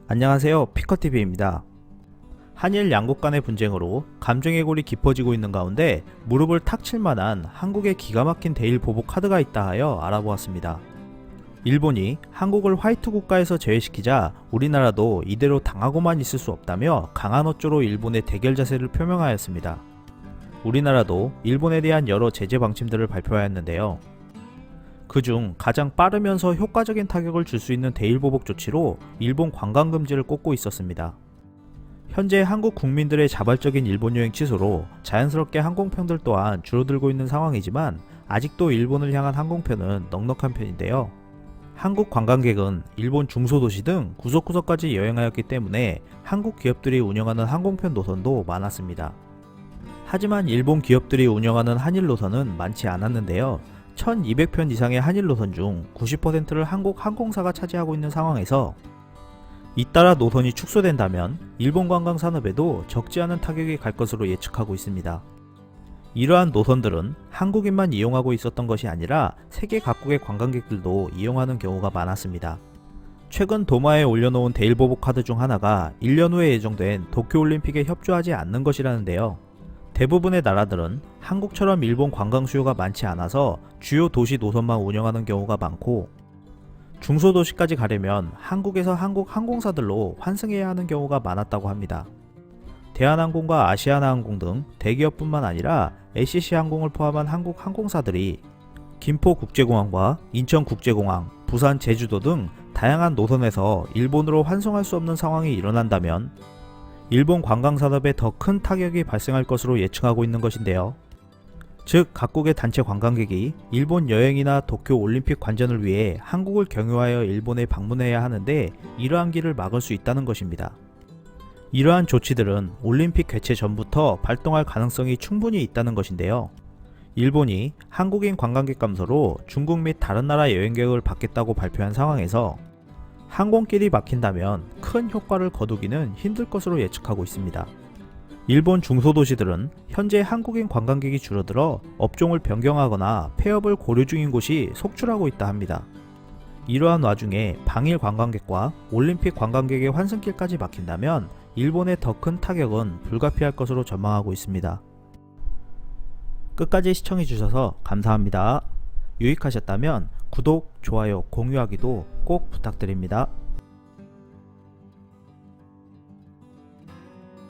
안녕하세요, 피커TV입니다. 한일 양국 간의 분쟁으로 감정의 골이 깊어지고 있는 가운데 무릎을 탁 칠만한 한국의 기가 막힌 대일 보복 카드가 있다 하여 알아보았습니다. 일본이 한국을 화이트 국가에서 제외시키자 우리나라도 이대로 당하고만 있을 수 없다며 강한 어조로 일본의 대결 자세를 표명하였습니다. 우리나라도 일본에 대한 여러 제재 방침들을 발표하였는데요. 그중 가장 빠르면서 효과적인 타격을 줄 수 있는 대일보복 조치로 일본 관광 금지를 꼽고 있었습니다. 현재 한국 국민들의 자발적인 일본 여행 취소로 자연스럽게 항공편들 또한 줄어들고 있는 상황이지만 아직도 일본을 향한 항공편은 넉넉한 편인데요. 한국 관광객은 일본 중소도시 등 구석구석까지 여행하였기 때문에 한국 기업들이 운영하는 항공편 노선도 많았습니다. 하지만 일본 기업들이 운영하는 한일 노선은 많지 않았는데요. 1200편 이상의 한일 노선 중 90%를 한국 항공사가 차지하고 있는 상황에서 잇따라 노선이 축소된다면 일본 관광 산업에도 적지 않은 타격이 갈 것으로 예측하고 있습니다. 이러한 노선들은 한국인만 이용하고 있었던 것이 아니라 세계 각국의 관광객들도 이용하는 경우가 많았습니다. 최근 도마에 올려놓은 대일보복 카드 중 하나가 1년 후에 예정된 도쿄올림픽에 협조하지 않는 것이라는데요. 대부분의 나라들은 한국처럼 일본 관광 수요가 많지 않아서 주요 도시 노선만 운영하는 경우가 많고 중소도시까지 가려면 한국에서 한국 항공사들로 환승해야 하는 경우가 많았다고 합니다. 대한항공과 아시아나항공 등 대기업뿐만 아니라 LCC항공을 포함한 한국 항공사들이 김포국제공항과 인천국제공항, 부산 제주도 등 다양한 노선에서 일본으로 환송할 수 없는 상황이 일어난다면 일본 관광산업에 더 큰 타격이 발생할 것으로 예측하고 있는 것인데요. 즉 각국의 단체 관광객이 일본 여행이나 도쿄 올림픽 관전을 위해 한국을 경유하여 일본에 방문해야 하는데 이러한 길을 막을 수 있다는 것입니다. 이러한 조치들은 올림픽 개최 전부터 발동할 가능성이 충분히 있다는 것인데요. 일본이 한국인 관광객 감소로 중국 및 다른 나라 여행객을 받겠다고 발표한 상황에서 항공길이 막힌다면 큰 효과를 거두기는 힘들 것으로 예측하고 있습니다. 일본 중소도시들은 현재 한국인 관광객이 줄어들어 업종을 변경하거나 폐업을 고려 중인 곳이 속출하고 있다 합니다. 이러한 와중에 방일 관광객과 올림픽 관광객의 환승길까지 막힌다면 일본의 더 큰 타격은 불가피할 것으로 전망하고 있습니다. 끝까지 시청해주셔서 감사합니다. 유익하셨다면 구독, 좋아요, 공유하기도 꼭 부탁드립니다.